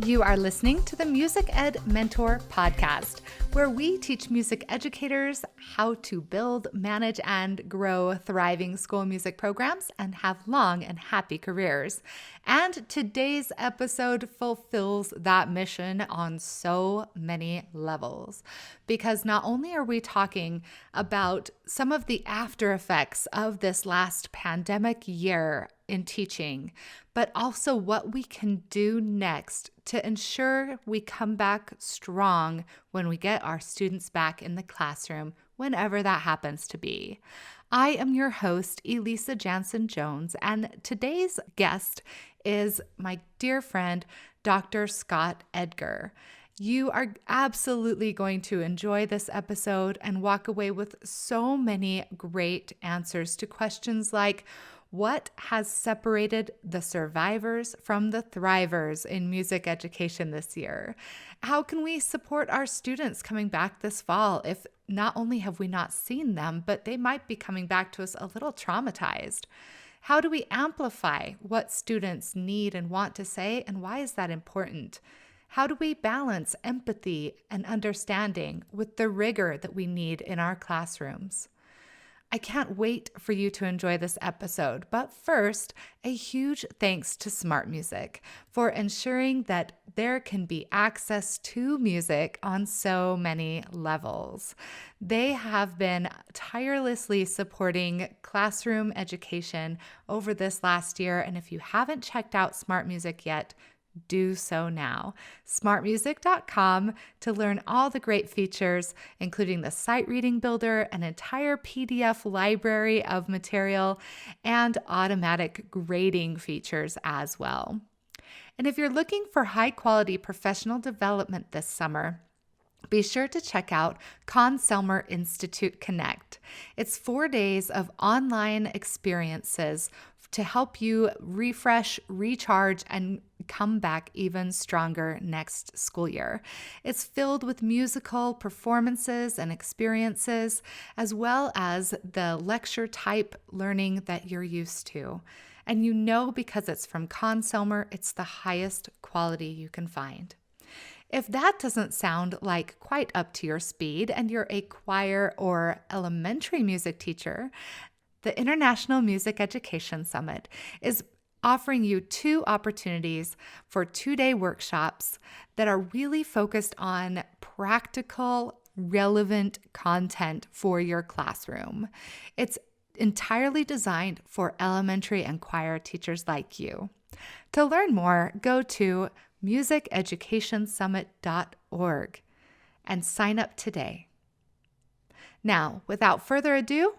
You are listening to the Music Ed Mentor podcast, where we teach music educators how to build, manage, and grow thriving school music programs and have long and happy careers. And today's episode fulfills that mission on so many levels, because not only are we talking about some of the after effects of this last pandemic year in teaching, but also what we can do next to ensure we come back strong when we get our students back in the classroom, whenever that happens to be. I am your host, Elisa Janson Jones, and today's guest is my dear friend, Dr. Scott Edgar. You are absolutely going to enjoy this episode and walk away with so many great answers to questions like, what has separated the survivors from the thrivers in music education this year? How can we support our students coming back this fall if not only have we not seen them, but they might be coming back to us a little traumatized? How do we amplify what students need and want to say, and why is that important? How do we balance empathy and understanding with the rigor that we need in our classrooms? I can't wait for you to enjoy this episode, but first, a huge thanks to Smart Music for ensuring that there can be access to music on so many levels. They have been tirelessly supporting classroom education over this last year, and if you haven't checked out Smart Music yet, do so now. smartmusic.com to learn all the great features, including the sight reading builder, an entire PDF library of material, and automatic grading features as well. And if you're looking for high quality professional development this summer, be sure to check out Conn-Selmer Institute Connect. It's 4 days of online experiences to help you refresh, recharge, and come back even stronger next school year. It's filled with musical performances and experiences, as well as the lecture type learning that you're used to. And you know, because it's from Conn-Selmer, it's the highest quality you can find. If that doesn't sound like quite up to your speed and you're a choir or elementary music teacher, the International Music Education Summit is offering you 2 opportunities for 2-day workshops that are really focused on practical, relevant content for your classroom. It's entirely designed for elementary and choir teachers like you. To learn more, go to musiceducationsummit.org and sign up today. Now, without further ado,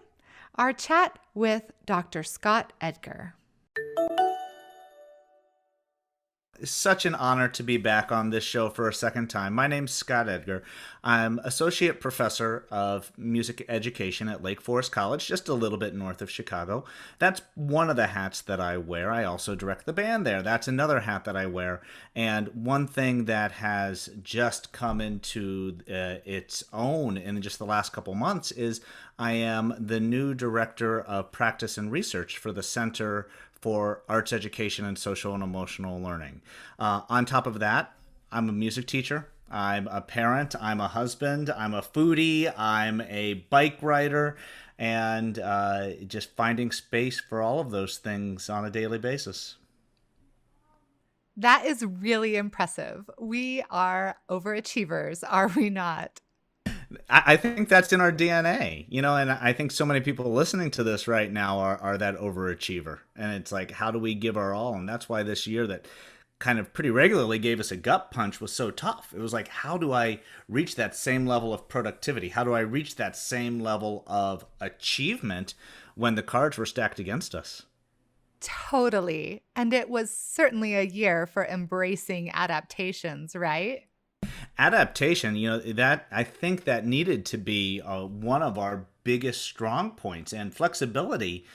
our chat with Dr. Scott Edgar. It's such an honor to be back on this show for a second time. My name's Scott Edgar. I'm Associate Professor of Music Education at Lake Forest College, just a little bit north of Chicago. That's one of the hats that I wear. I also direct the band there. That's another hat that I wear. And one thing that has just come into its own in just the last couple months is I am the new Director of Practice and Research for the Center for Arts Education and Social and Emotional Learning. On top of that, I'm a music teacher, I'm a parent, I'm a husband, I'm a foodie, I'm a bike rider, and just finding space for all of those things on a daily basis. That is really impressive. We are overachievers, are we not? I think that's in our DNA, and I think so many people listening to this right now are that overachiever. And it's like, how do we give our all? And that's why this year that kind of pretty regularly gave us a gut punch was so tough. It was like, how do I reach that same level of productivity? How do I reach that same level of achievement when the cards were stacked against us? Totally. And it was certainly a year for embracing adaptations, right? Adaptation, that I think that needed to be one of our biggest strong points, and flexibility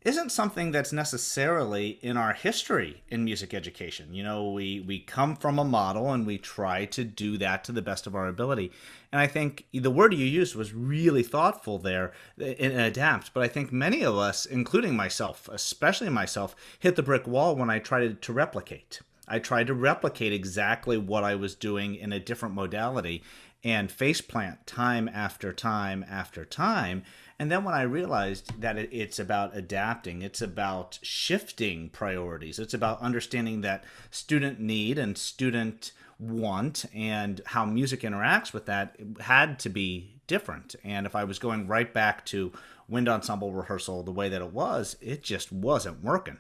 isn't something that's necessarily in our history in music education. We come from a model and we try to do that to the best of our ability. And I think the word you used was really thoughtful there in adapt. But I think many of us, including myself, especially myself, hit the brick wall when I tried to replicate. I tried to replicate exactly what I was doing in a different modality and faceplant time after time after time. And then when I realized that it's about adapting, it's about shifting priorities, it's about understanding that student need and student want and how music interacts with that had to be different. And if I was going right back to wind ensemble rehearsal the way that it just wasn't working.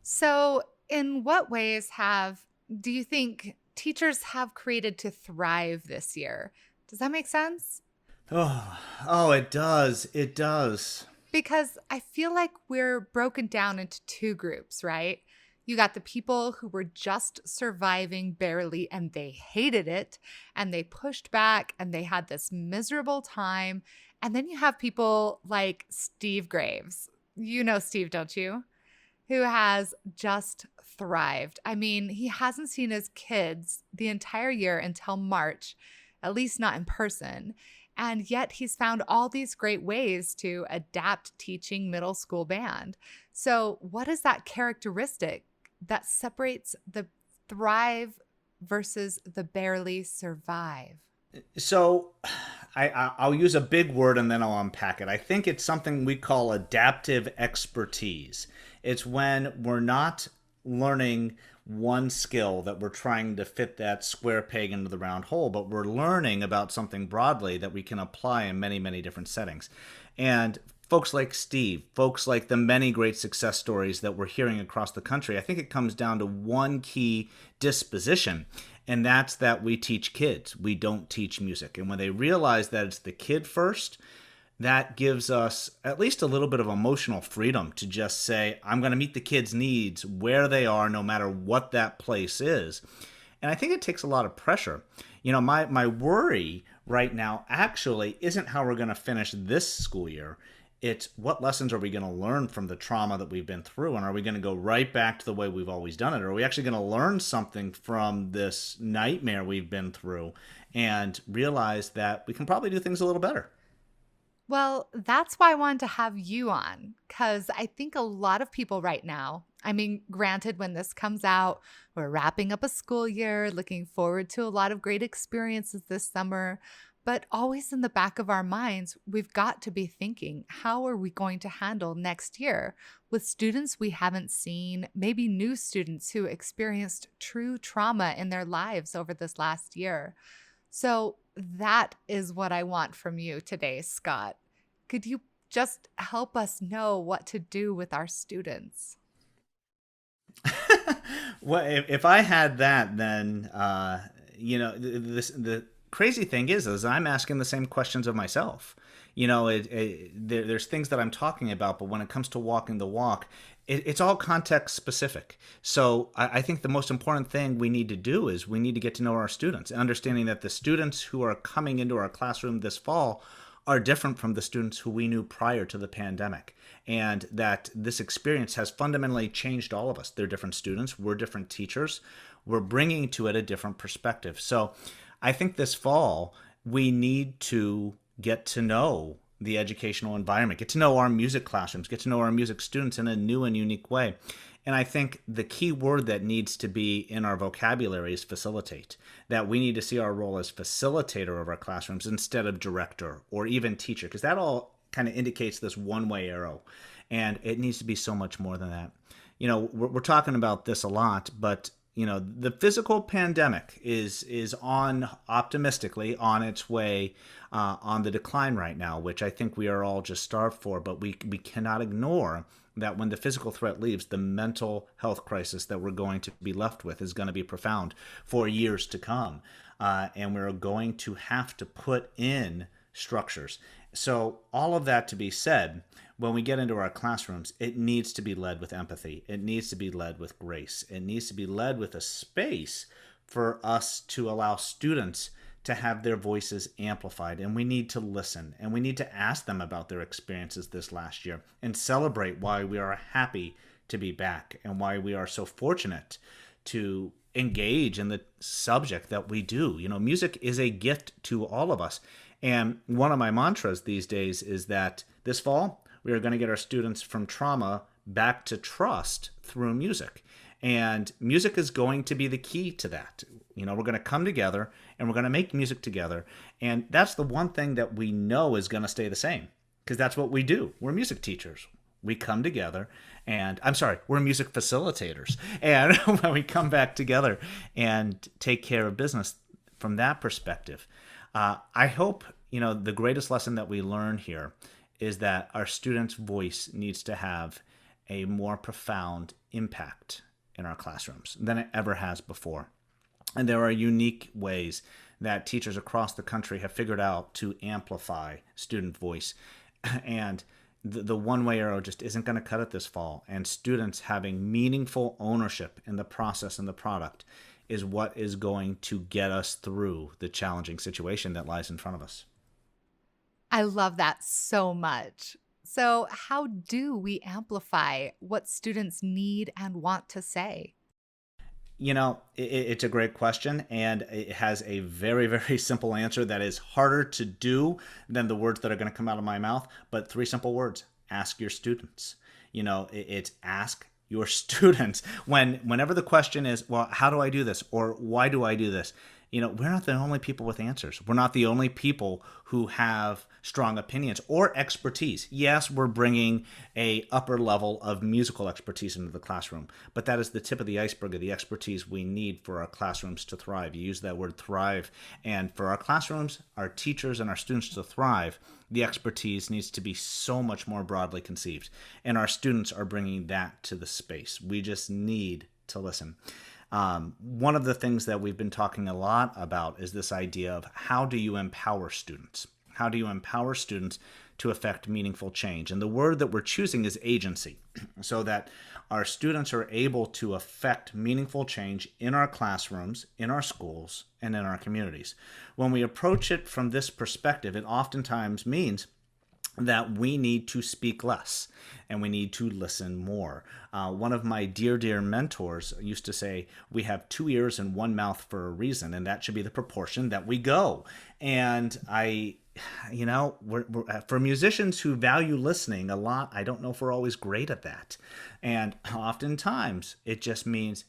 So, in what ways do you think teachers have created to thrive this year? Does that make sense? Oh, it does. It does. Because I feel like we're broken down into two groups, right? You got the people who were just surviving barely and they hated it and they pushed back and they had this miserable time. And then you have people like Steve Graves. You know Steve, don't you? Who has just thrived. I mean, he hasn't seen his kids the entire year until March, at least not in person. And yet he's found all these great ways to adapt teaching middle school band. So, what is that characteristic that separates the thrive versus the barely survive? So I'll use a big word and then I'll unpack it. I think it's something we call adaptive expertise. It's when we're not learning one skill that we're trying to fit that square peg into the round hole, but we're learning about something broadly that we can apply in many, many different settings. And folks like Steve, folks like the many great success stories that we're hearing across the country, I think it comes down to one key disposition, and that's that we teach kids. We don't teach music. And when they realize that it's the kid first, that gives us at least a little bit of emotional freedom to just say, I'm going to meet the kids' needs where they are, no matter what that place is. And I think it takes a lot of pressure. You know, my worry right now actually isn't how we're going to finish this school year. It's what lessons are we going to learn from the trauma that we've been through? And are we going to go right back to the way we've always done it? Or are we actually going to learn something from this nightmare we've been through and realize that we can probably do things a little better? Well, that's why I wanted to have you on, because I think a lot of people right now, I mean, granted, when this comes out, we're wrapping up a school year, looking forward to a lot of great experiences this summer, but always in the back of our minds, we've got to be thinking, how are we going to handle next year with students we haven't seen, maybe new students who experienced true trauma in their lives over this last year? So that is what I want from you today, Scott. Could you just help us know what to do with our students? Well, if I had that, then the crazy thing is I'm asking the same questions of myself. You know, there's things that I'm talking about, but when it comes to walking the walk, it's all context specific. So I think the most important thing we need to do is we need to get to know our students, understanding that the students who are coming into our classroom this fall are different from the students who we knew prior to the pandemic, and that this experience has fundamentally changed all of us. They're different students, we're different teachers, we're bringing to it a different perspective. So I think this fall we need to get to know the educational environment, get to know our music classrooms, get to know our music students in a new and unique way. And I think the key word that needs to be in our vocabulary is facilitate, that we need to see our role as facilitator of our classrooms instead of director or even teacher, because that all kind of indicates this one-way arrow. And it needs to be so much more than that. You know, we're talking about this a lot, but you know, the physical pandemic is optimistically on its way on the decline right now, which I think we are all just starved for. But we cannot ignore that when the physical threat leaves, the mental health crisis that we're going to be left with is going to be profound for years to come. And we're going to have to put in structures. So all of that to be said, when we get into our classrooms, it needs to be led with empathy. It needs to be led with grace. It needs to be led with a space for us to allow students to have their voices amplified. And we need to listen. And we need to ask them about their experiences this last year and celebrate why we are happy to be back and why we are so fortunate to engage in the subject that we do. You know, music is a gift to all of us. And one of my mantras these days is that this fall, we are going to get our students from trauma back to trust through music. And music is going to be the key to that. We're going to come together and we're going to make music together. And that's the one thing that we know is going to stay the same, because that's what we do. We're music teachers. We come together and we're music facilitators. And when we come back together and take care of business from that perspective, I hope, the greatest lesson that we learn here is that our students' voice needs to have a more profound impact in our classrooms than it ever has before. And there are unique ways that teachers across the country have figured out to amplify student voice. And the one-way arrow just isn't going to cut it this fall. And students having meaningful ownership in the process and the product is what is going to get us through the challenging situation that lies in front of us. I love that so much. So how do we amplify what students need and want to say? It's a great question, and it has a very, very simple answer that is harder to do than the words that are going to come out of my mouth. But 3 simple words: ask your students. It's ask your students. Whenever the question is, well, how do I do this? Or why do I do this? We're not the only people with answers. We're not the only people who have strong opinions or expertise. Yes, we're bringing a upper level of musical expertise into the classroom, but that is the tip of the iceberg of the expertise we need for our classrooms to thrive. You use that word thrive. And for our classrooms, our teachers, and our students to thrive, the expertise needs to be so much more broadly conceived. And our students are bringing that to the space. We just need to listen. One of the things that we've been talking a lot about is this idea of how do you empower students? How do you empower students to affect meaningful change? And the word that we're choosing is agency, so that our students are able to affect meaningful change in our classrooms, in our schools, and in our communities. When we approach it from this perspective, it oftentimes means that we need to speak less and we need to listen more. One of my dear mentors used to say, we have 2 ears and 1 mouth for a reason, and that should be the proportion that we go. And for musicians who value listening a lot, I don't know if we're always great at that. And oftentimes it just means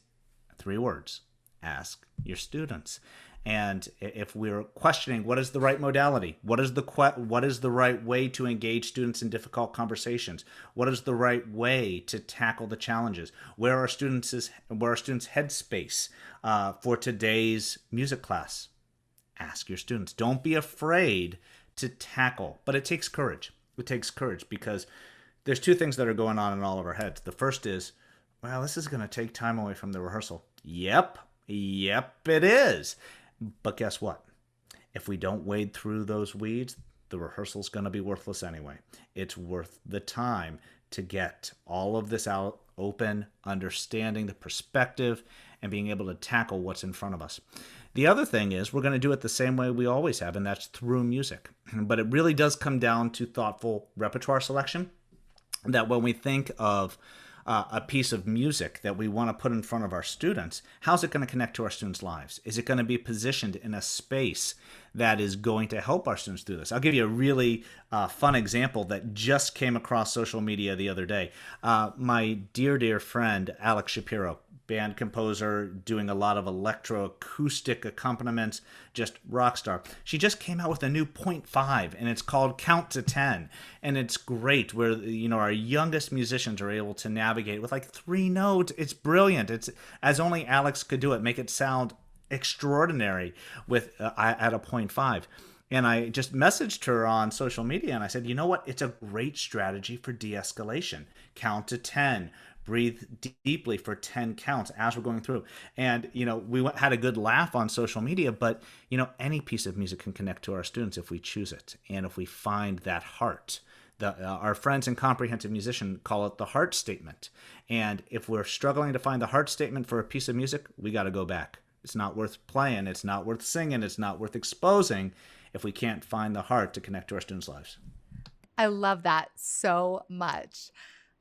3 words: ask your students. And if we're questioning what is the right modality, what is the right way to engage students in difficult conversations, what is the right way to tackle the challenges, where are students' headspace for today's music class, ask your students. Don't be afraid to tackle, but it takes courage. It takes courage because there's 2 things that are going on in all of our heads. The first is, well, this is going to take time away from the rehearsal. Yep, it is. But guess what? If we don't wade through those weeds, the rehearsal's going to be worthless anyway. It's worth the time to get all of this out open, understanding the perspective, and being able to tackle what's in front of us. The other thing is we're going to do it the same way we always have, and that's through music. But it really does come down to thoughtful repertoire selection, that when we think of a piece of music that we want to put in front of our students, how's it going to connect to our students' lives? Is it going to be positioned in a space that is going to help our students do this? I'll give you a really fun example that just came across social media the other day. My dear friend, Alex Shapiro, band composer, doing a lot of electroacoustic accompaniments, just rock star. She just came out with a new 0.5, and it's called Count to 10. And it's great where, our youngest musicians are able to navigate with like 3 notes. It's brilliant. It's as only Alex could do it, make it sound extraordinary with at a 0.5. And I just messaged her on social media and I said, you know what? It's a great strategy for de-escalation. Count to 10. Breathe deeply for 10 counts as we're going through. And, we had a good laugh on social media, but, any piece of music can connect to our students if we choose it. And if we find that heart. Our friends in Comprehensive Musician call it the heart statement. And if we're struggling to find the heart statement for a piece of music, we got to go back. It's not worth playing. It's not worth singing. It's not worth exposing if we can't find the heart to connect to our students' lives. I love that so much.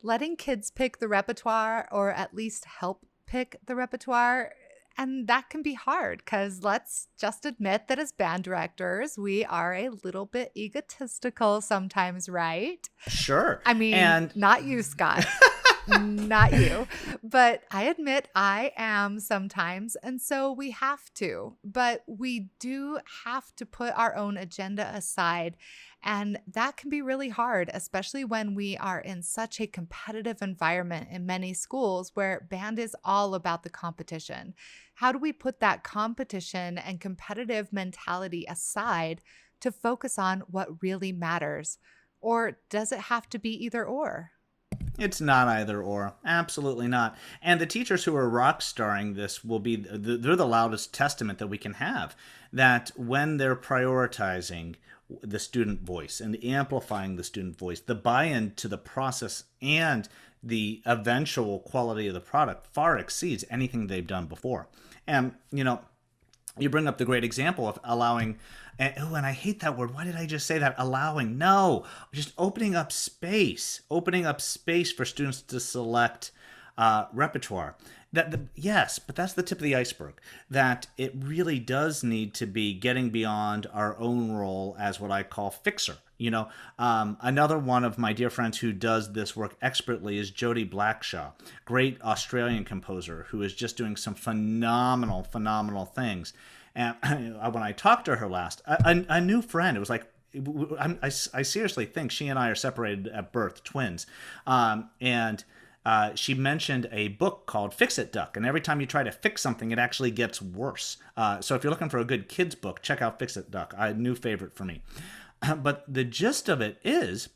Letting kids pick the repertoire, or at least help pick the repertoire, and that can be hard because let's just admit that as band directors, we are a little bit egotistical sometimes, right? Sure. I mean, not you, Scott. Not you. But I admit I am sometimes. And so we have to. But we do have to put our own agenda aside. And that can be really hard, especially when we are in such a competitive environment in many schools where band is all about the competition. How do we put that competition and competitive mentality aside to focus on what really matters? Or does it have to be either or? It's not either or. Absolutely not. And the teachers who are rock starring this will be, they're the loudest testament that we can have. That when they're prioritizing the student voice and amplifying the student voice, the buy in to the process and the eventual quality of the product far exceeds anything they've done before. And, you bring up the great example of allowing, and I hate that word. Why did I just say that? Allowing. No, just opening up space for students to select repertoire. Yes, but that's the tip of the iceberg. That it really does need to be getting beyond our own role as what I call fixer. Another one of my dear friends who does this work expertly is Jody Blackshaw, great Australian composer who is just doing some phenomenal things. And when I talked to her last, a new friend, it was like, I seriously think she and I are separated at birth, twins. And she mentioned a book called Fix It Duck. And every time you try to fix something, it actually gets worse. So if you're looking for a good kids book, check out Fix It Duck, a new favorite for me. But the gist of it is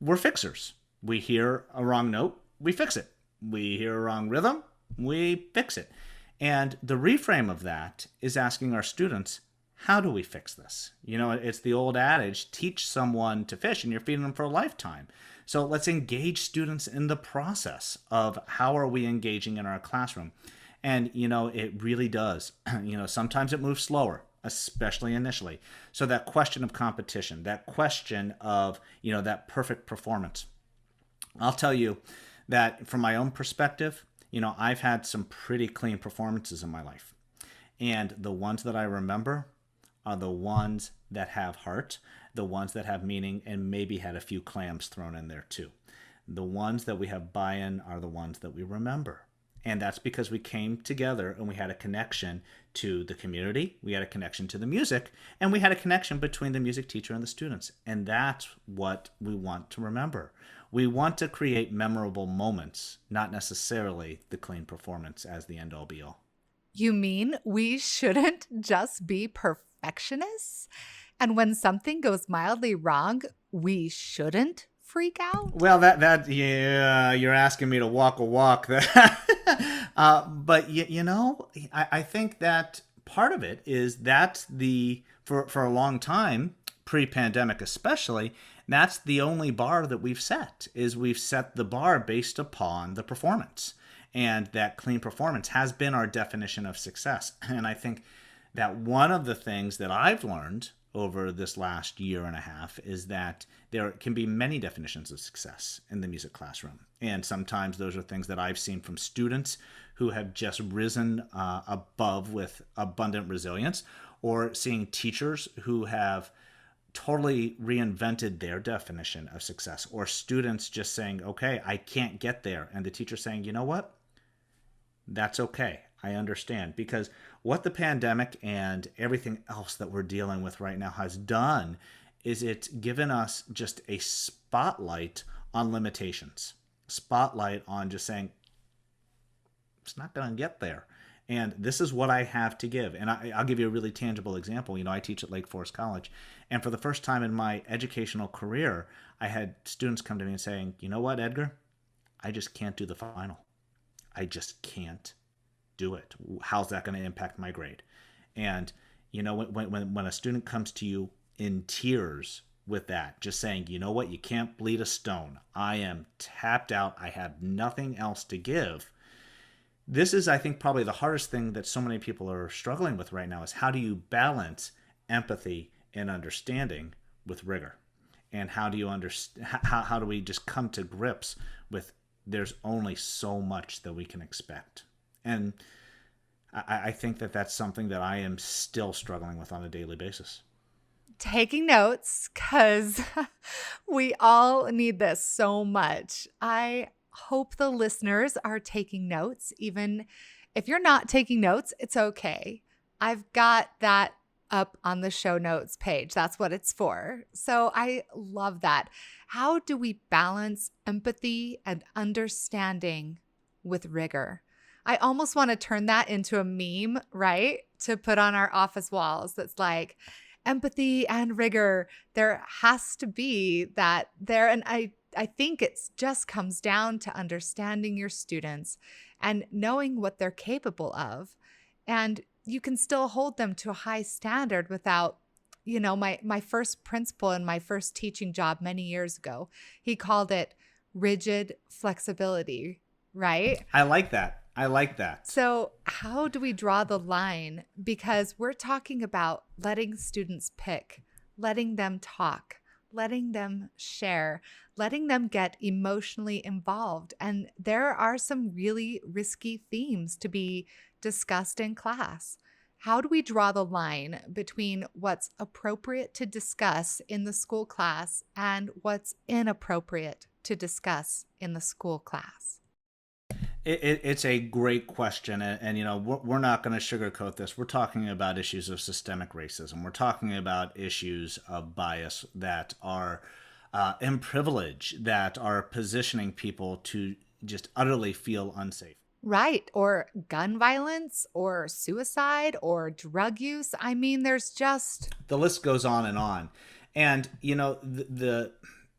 we're fixers. We hear a wrong note, we fix it. We hear a wrong rhythm, we fix it. And the reframe of that is asking our students, how do we fix this? It's the old adage, teach someone to fish and you're feeding them for a lifetime. So let's engage students in the process of how are we engaging in our classroom. And, it really does. Sometimes it moves slower, especially initially. So that question of competition, that question of, that perfect performance. I'll tell you that from my own perspective, I've had some pretty clean performances in my life. And the ones that I remember are the ones that have heart, the ones that have meaning, and maybe had a few clams thrown in there too. The ones that we have buy-in are the ones that we remember. And that's because we came together and we had a connection to the community, we had a connection to the music, and we had a connection between the music teacher and the students. And that's what we want to remember. We want to create memorable moments, not necessarily the clean performance as the end-all be-all. You mean we shouldn't just be perfectionists? And when something goes mildly wrong, we shouldn't freak out? Well, yeah, you're asking me to walk a walk. But I think that part of it is that for a long time, pre-pandemic especially, that's the only bar that we've set the bar based upon the performance. And that clean performance has been our definition of success. And I think that one of the things that I've learned over this last year and a half is that there can be many definitions of success in the music classroom. And sometimes those are things that I've seen from students who have just risen above with abundant resilience, or seeing teachers who have totally reinvented their definition of success, or students just saying, okay, I can't get there. And the teacher saying, you know what? That's okay. I understand. Because what the pandemic and everything else that we're dealing with right now has done is it's given us just a spotlight on limitations. Spotlight on just saying, it's not going to get there. And this is what I have to give. And I'll give you a really tangible example. I teach at Lake Forest College. And for the first time in my educational career, I had students come to me and saying, you know what, Edgar? I just can't do the final. I just can't do it. How's that going to impact my grade? And, when a student comes to you in tears with that, just saying, you know what, you can't bleed a stone. I am tapped out. I have nothing else to give. This is, I think, probably the hardest thing that so many people are struggling with right now is how do you balance empathy and understanding with rigor? And how do you how do we just come to grips with there's only so much that we can expect? And I think that that's something that I am still struggling with on a daily basis. Taking notes, because we all need this so much. I hope the listeners are taking notes. Even if you're not taking notes, it's okay. I've got that up on the show notes page. That's what it's for. So I love that. How do we balance empathy and understanding with rigor? I almost want to turn that into a meme, right? To put on our office walls. That's like empathy and rigor. There has to be that there. And I think it just comes down to understanding your students and knowing what they're capable of. And you can still hold them to a high standard without, my first principal in my first teaching job many years ago, he called it rigid flexibility, right? I like that. So how do we draw the line? Because we're talking about letting students pick, letting them talk, letting them share, letting them get emotionally involved. And there are some really risky themes to be discussed in class. How do we draw the line between what's appropriate to discuss in the school class and what's inappropriate to discuss in the school class? It's a great question, and we're not going to sugarcoat this. We're talking about issues of systemic racism. We're talking about issues of bias that are and privilege that are positioning people to just utterly feel unsafe. Right. Or gun violence or suicide or drug use. I mean, there's just... The list goes on and on. And,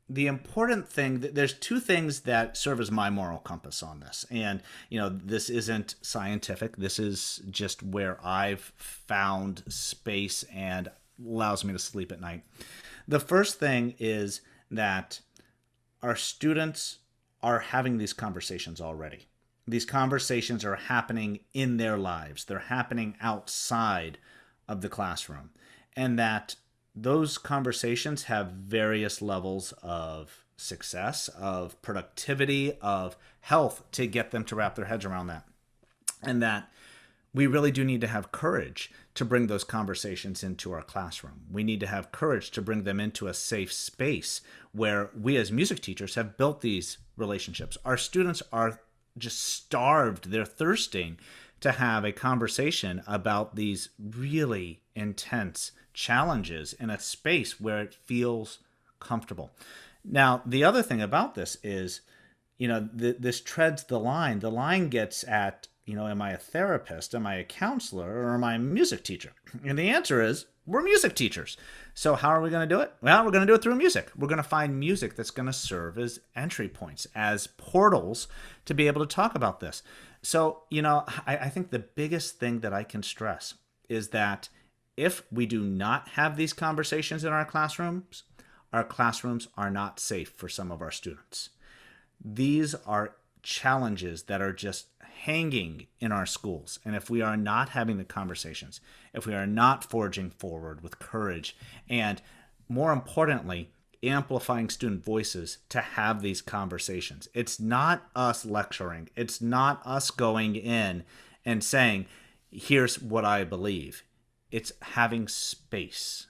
the important thing, there's two things that serve as my moral compass on this. And, this isn't scientific. This is just where I've found space and allows me to sleep at night. The first thing is that our students are having these conversations already. These conversations are happening in their lives. They're happening outside of the classroom. And that those conversations have various levels of success, of productivity, of health to get them to wrap their heads around that. And that we really do need to have courage to bring those conversations into our classroom. We need to have courage to bring them into a safe space where we as music teachers have built these relationships. Our students are just starved. They're thirsting to have a conversation about these really intense challenges in a space where it feels comfortable. Now, the other thing about this is, this treads the line. The line gets at, am I a therapist? Am I a counselor? Or am I a music teacher? And the answer is, we're music teachers. So how are we going to do it? Well, we're going to do it through music. We're going to find music that's going to serve as entry points, as portals to be able to talk about this. So, I think the biggest thing that I can stress is that if we do not have these conversations in our classrooms are not safe for some of our students. These are challenges that are just hanging in our schools. And if we are not having the conversations, if we are not forging forward with courage, and more importantly, amplifying student voices to have these conversations, it's not us lecturing. It's not us going in and saying, here's what I believe. It's having space.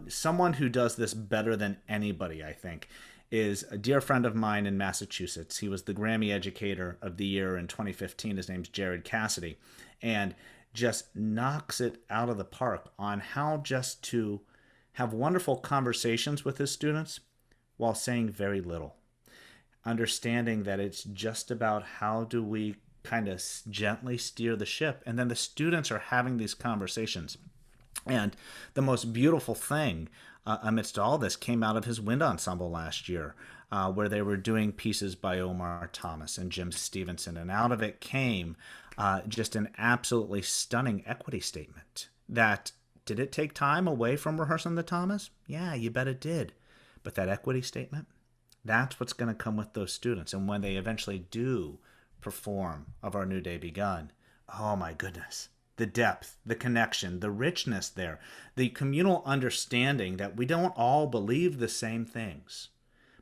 Someone who does this better than anybody, I think, is a dear friend of mine in Massachusetts. He was the Grammy Educator of the Year in 2015. His name's Jared Cassidy, and just knocks it out of the park on how just to have wonderful conversations with his students while saying very little. Understanding that it's just about how do we kind of gently steer the ship, and then the students are having these conversations. And the most beautiful thing amidst all this came out of his wind ensemble last year, where they were doing pieces by Omar Thomas and Jim Stevenson, and out of it came just an absolutely stunning equity statement. That, did it take time away from rehearsing the Thomas? Yeah, you bet it did. But that equity statement, that's what's going to come with those students. And when they eventually do perform of Our New Day Begun, oh my goodness, the depth, the connection, the richness there, the communal understanding that we don't all believe the same things.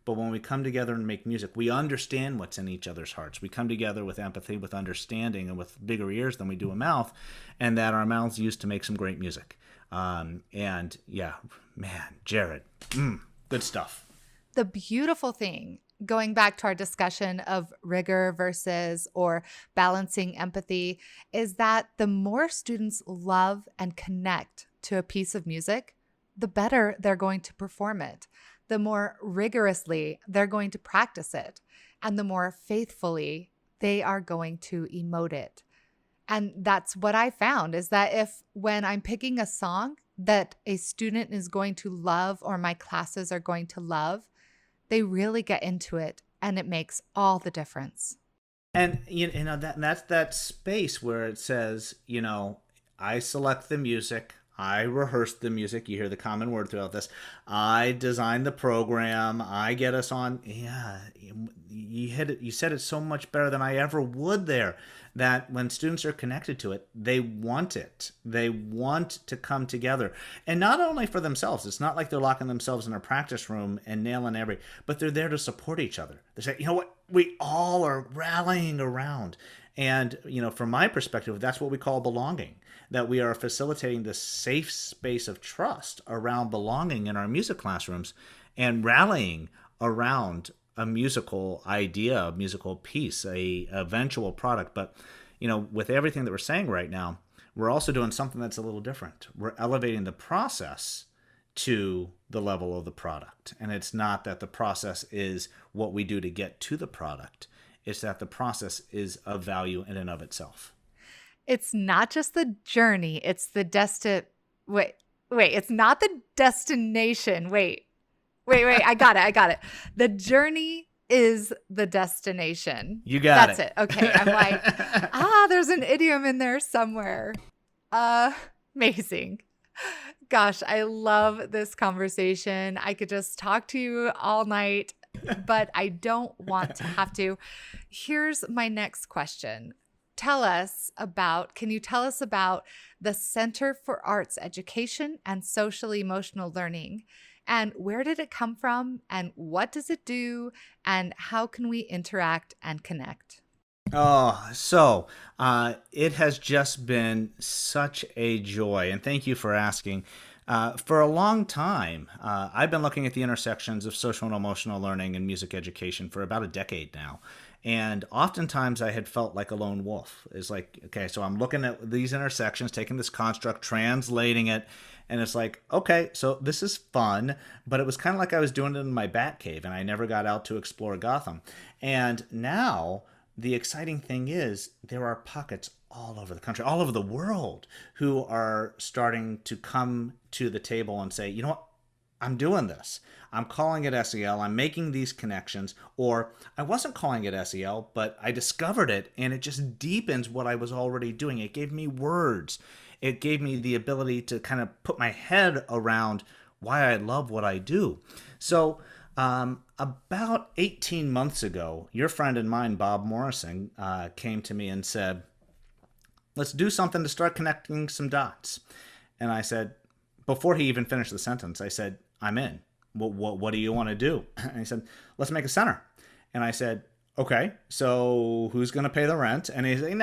But when we come together and make music, we understand what's in each other's hearts. We come together with empathy, with understanding, and with bigger ears than we do a mouth, and that our mouths used to make some great music. And yeah, man, Jared, good stuff. The beautiful thing going back to our discussion of rigor versus or balancing empathy, is that the more students love and connect to a piece of music, the better they're going to perform it, the more rigorously they're going to practice it, and the more faithfully they are going to emote it. And that's what I found, is that if when I'm picking a song that a student is going to love or my classes are going to love, they really get into it, and it makes all the difference. And that's that space where it says, I select the music, I rehearse the music. You hear the common word throughout this. I design the program. I get us on. Yeah, you hit it. You said it so much better than I ever would there. That when students are connected to it, they want it. They want to come together. And not only for themselves. It's not like they're locking themselves in a practice room and nailing but they're there to support each other. They say, you know what? We all are rallying around. And, from my perspective, that's what we call belonging. That we are facilitating this safe space of trust around belonging in our music classrooms and rallying around a musical idea, a musical piece, a eventual product. But, with everything that we're saying right now, we're also doing something that's a little different. We're elevating the process to the level of the product. And it's not that the process is what we do to get to the product. It's that the process is of value in and of itself. It's not just the journey, it's the wait, it's not the destination. Wait, I got it. The journey is the destination. You got it. That's it. Okay, I'm like, there's an idiom in there somewhere. Amazing. Gosh, I love this conversation. I could just talk to you all night, but I don't want to have to. Here's my next question. Can you tell us about the Center for Arts Education and Social Emotional Learning? And where did it come from? And what does it do? And how can we interact and connect? So it has just been such a joy. And thank you for asking. For a long time, I've been looking at the intersections of social and emotional learning and music education for about a decade now. And oftentimes I had felt like a lone wolf. It's like, okay, so I'm looking at these intersections, taking this construct, translating it, and it's like, okay, so this is fun, but it was kind of like I was doing it in my bat cave, and I never got out to explore Gotham. And now the exciting thing is there are pockets all over the country, all over the world, who are starting to come to the table and say, you know what? I'm doing this. I'm calling it SEL. I'm making these connections. Or I wasn't calling it SEL, but I discovered it, and it just deepens what I was already doing. It gave me words. It gave me the ability to kind of put my head around why I love what I do. So about 18 months ago, your friend and mine, Bob Morrison, came to me and said, let's do something to start connecting some dots. And I said, before he even finished the sentence, I said, I'm in. What do you want to do? And he said, let's make a center. And I said, okay, so who's going to pay the rent? And he's like,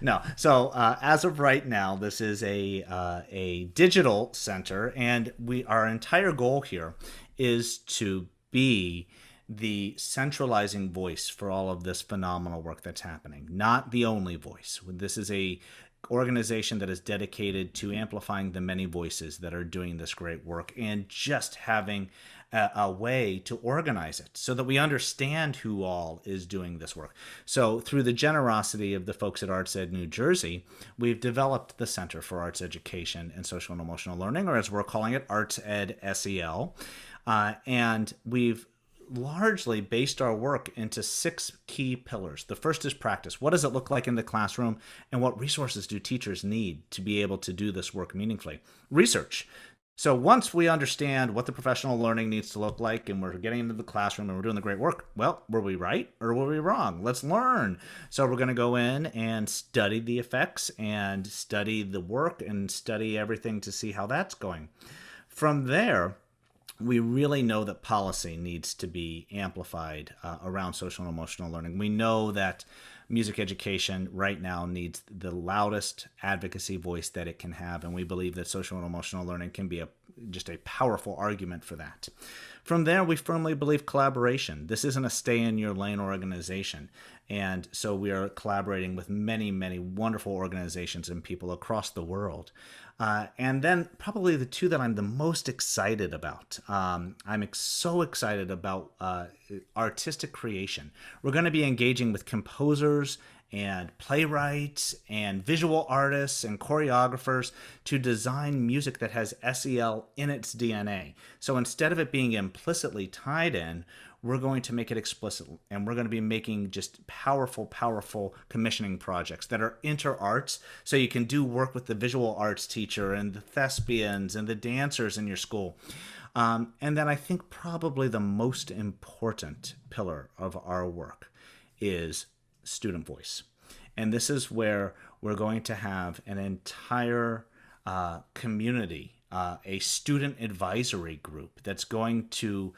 no. So as of right now, this is a digital center, and our entire goal here is to be the centralizing voice for all of this phenomenal work that's happening. Not the only voice. This is a organization that is dedicated to amplifying the many voices that are doing this great work, and just having a way to organize it so that we understand who all is doing this work. So through the generosity of the folks at ArtsEd New Jersey, we've developed the Center for Arts Education and Social and Emotional Learning, or as we're calling it, ArtsEdSEL. And we've largely based our work into 6 key pillars. The first is practice. What does it look like in the classroom, and what resources do teachers need to be able to do this work meaningfully? Research. So once we understand what the professional learning needs to look like, and we're getting into the classroom and we're doing the great work, well, were we right or were we wrong? Let's learn. So we're going to go in and study the effects and study the work and study everything to see how that's going. From there, we really know that policy needs to be amplified around social and emotional learning. We know that music education right now needs the loudest advocacy voice that it can have, and we believe that social and emotional learning can be just a powerful argument for that. From there, we firmly believe collaboration. This isn't a stay-in-your-lane organization. And so we are collaborating with many, many wonderful organizations and people across the world. And then probably the two that I'm the most excited about. So excited about artistic creation. We're going to be engaging with composers and playwrights and visual artists and choreographers to design music that has SEL in its DNA. So instead of it being implicitly tied in, we're going to make it explicit, and we're going to be making just powerful, powerful commissioning projects that are inter-arts, so you can do work with the visual arts teacher and the thespians and the dancers in your school. And then I think probably the most important pillar of our work is student voice. And this is where we're going to have an entire community, a student advisory group that's going to,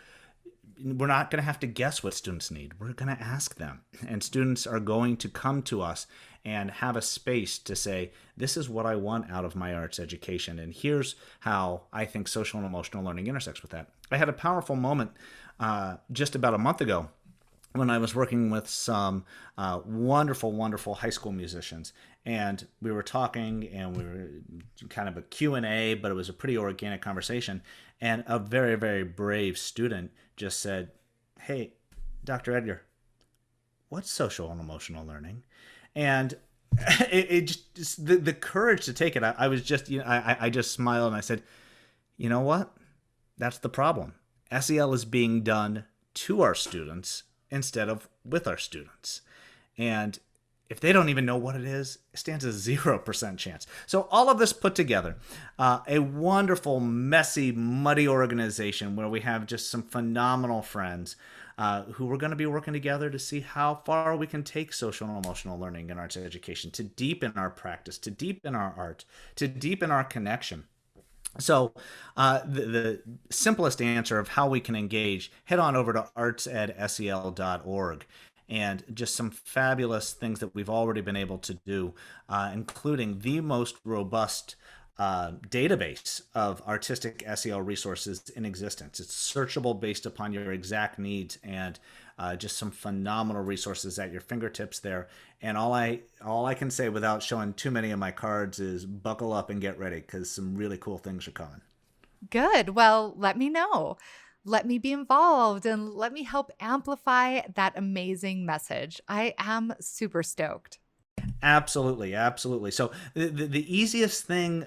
we're not going to have to guess what students need. We're going to ask them. And students are going to come to us and have a space to say, this is what I want out of my arts education. And here's how I think social and emotional learning intersects with that. I had a powerful moment just about a month ago when I was working with some wonderful, wonderful high school musicians. And we were talking, and we were kind of a Q&A, but it was a pretty organic conversation. And a very, very brave student just said, hey, Dr. Edgar, what's social and emotional learning? And it just, the courage to take it, I was just, I just smiled and I said, you know what? That's the problem. SEL is being done to our students instead of with our students. And if they don't even know what it is, it stands a 0% chance. So all of this put together, a wonderful, messy, muddy organization where we have just some phenomenal friends who are going to be working together to see how far we can take social and emotional learning and arts education, to deepen our practice, to deepen our art, to deepen our connection. So the simplest answer of how we can engage, head on over to ArtsEdSEL.org. And just some fabulous things that we've already been able to do, including the most robust database of artistic SEL resources in existence. It's searchable based upon your exact needs, and just some phenomenal resources at your fingertips there. And all I can say without showing too many of my cards is buckle up and get ready, because some really cool things are coming. Good. Well, let me know. Let me be involved and let me help amplify that amazing message. I am super stoked. Absolutely, absolutely. So the easiest thing,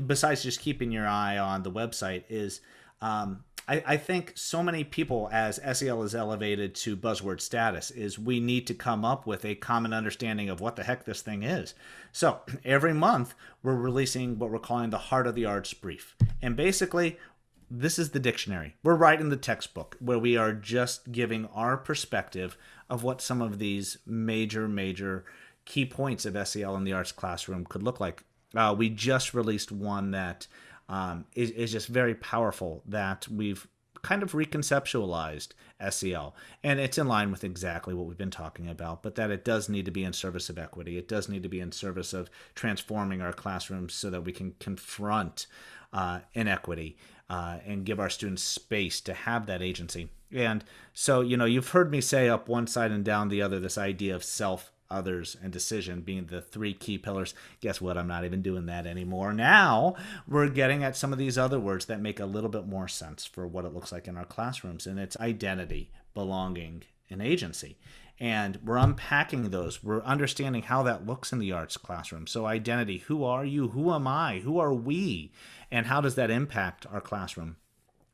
besides just keeping your eye on the website, is I think so many people, as SEL is elevated to buzzword status, is we need to come up with a common understanding of what the heck this thing is. So every month we're releasing what we're calling the Heart of the Arts Brief. And basically, this is the dictionary. We're writing the textbook where we are just giving our perspective of what some of these major key points of SEL in the arts classroom could look like. We just released one that is just very powerful, that we've kind of reconceptualized SEL. And it's in line with exactly what we've been talking about, but that it does need to be in service of equity. It does need to be in service of transforming our classrooms so that we can confront inequity and give our students space to have that agency. And so, you've heard me say up one side and down the other, this idea of self, others, and decision being the three key pillars. Guess what? I'm not even doing that anymore. Now we're getting at some of these other words that make a little bit more sense for what it looks like in our classrooms. And it's identity, belonging, and agency. And we're unpacking those. We're understanding how that looks in the arts classroom. So identity, who are you? Who am I? Who are we? And how does that impact our classroom?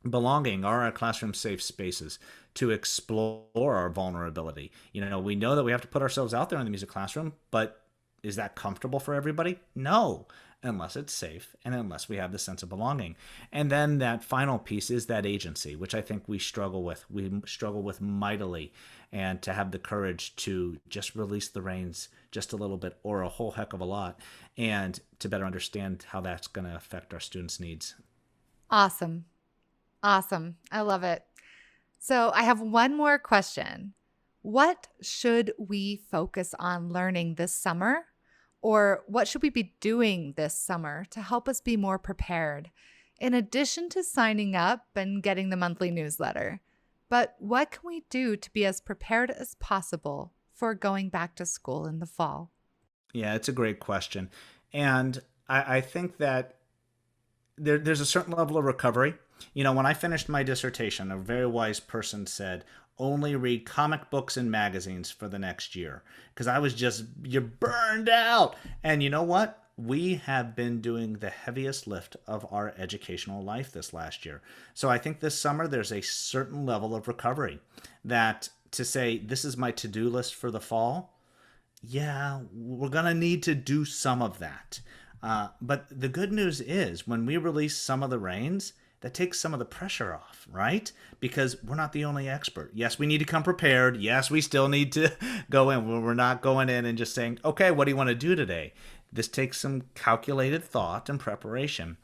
Belonging, are our classroom safe spaces to explore our vulnerability? We know that we have to put ourselves out there in the music classroom, but is that comfortable for everybody? No, unless it's safe and unless we have the sense of belonging. And then that final piece is that agency, which I think we struggle with. We struggle with mightily, and to have the courage to just release the reins just a little bit or a whole heck of a lot, and to better understand how that's going to affect our students' needs. Awesome. I love it. So I have one more question. What should we focus on learning this summer? Or what should we be doing this summer to help us be more prepared? in addition to signing up and getting the monthly newsletter. But what can we do to be as prepared as possible for going back to school in the fall? Yeah, it's a great question. And I think that there's a certain level of recovery. When I finished my dissertation, a very wise person said, only read comic books and magazines for the next year. Because you're burned out. And you know what? We have been doing the heaviest lift of our educational life this last year. So I think this summer there's a certain level of recovery that to say, this is my to-do list for the fall. Yeah, we're going to need to do some of that. But the good news is when we release some of the reins, that takes some of the pressure off, right? Because we're not the only expert. Yes, we need to come prepared. Yes, we still need to go in. We're not going in and just saying, okay, what do you want to do today? This takes some calculated thought and preparation,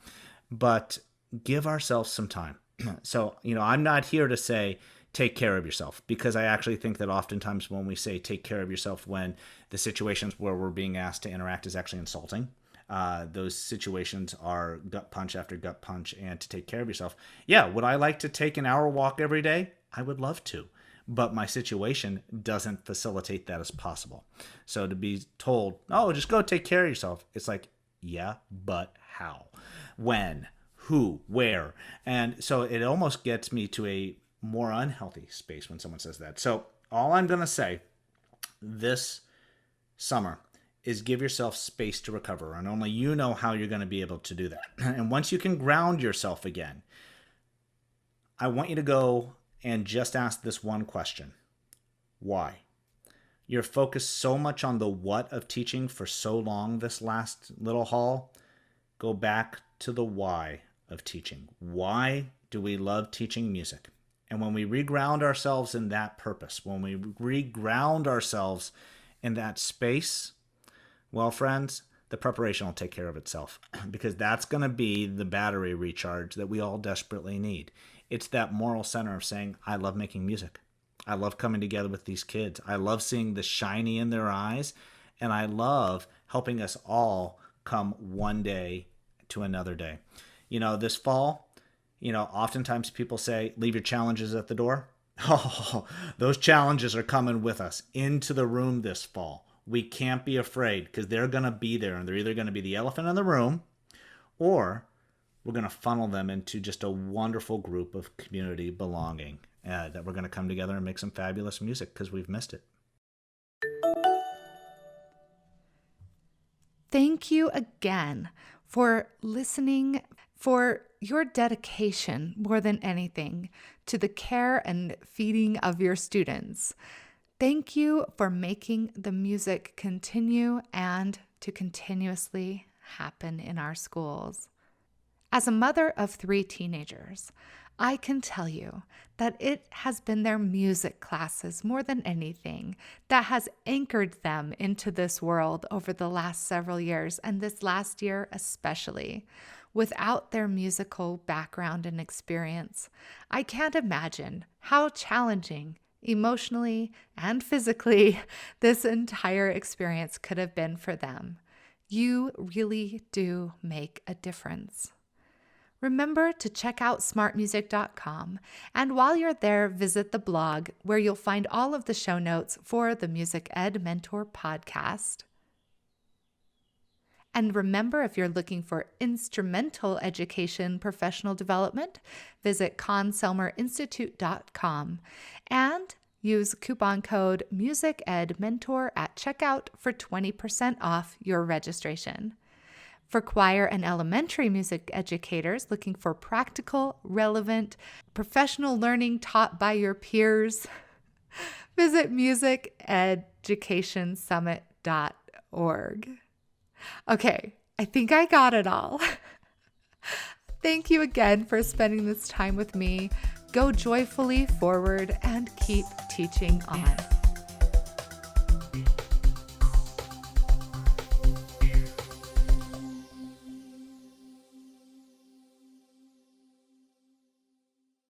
but give ourselves some time. So, I'm not here to say, take care of yourself, because I actually think that oftentimes when we say take care of yourself, when the situations where we're being asked to interact is actually insulting. Those situations are gut punch after gut punch, and to take care of yourself. Yeah, would I like to take an hour walk every day? I would love to, but my situation doesn't facilitate that as possible. So to be told, oh, just go take care of yourself, it's like, yeah, but how? When? Who? Where? And so it almost gets me to a more unhealthy space when someone says that. So all I'm going to say this summer is give yourself space to recover, and only you know how you're going to be able to do that. And once you can ground yourself again, I want you to go and just ask this one question. Why? You're focused so much on the what of teaching for so long this last little haul. Go back to the why of teaching. Why do we love teaching music? And when we reground ourselves in that purpose, when we reground ourselves in that space, well, friends, the preparation will take care of itself, because that's going to be the battery recharge that we all desperately need. It's that moral center of saying, I love making music. I love coming together with these kids. I love seeing the shiny in their eyes, and I love helping us all come one day to another day. This fall, oftentimes people say, leave your challenges at the door. Oh, those challenges are coming with us into the room this fall. We can't be afraid, because they're going to be there, and they're either going to be the elephant in the room, or we're going to funnel them into just a wonderful group of community belonging that we're going to come together and make some fabulous music because we've missed it. Thank you again for listening, for your dedication more than anything to the care and feeding of your students. Thank you for making the music continue and to continuously happen in our schools. As a mother of 3 teenagers, I can tell you that it has been their music classes more than anything that has anchored them into this world over the last several years, and this last year especially. Without their musical background and experience, I can't imagine how challenging emotionally and physically this entire experience could have been for them. You really do make a difference. Remember to check out smartmusic.com, and while you're there, visit the blog where you'll find all of the show notes for the Music Ed Mentor podcast. And remember, if you're looking for instrumental education professional development, visit conselmerinstitute.com and use coupon code MusicEdMentor at checkout for 20% off your registration. For choir and elementary music educators looking for practical, relevant, professional learning taught by your peers, visit musiceducationsummit.org. Okay, I think I got it all. Thank you again for spending this time with me. Go joyfully forward and keep teaching on.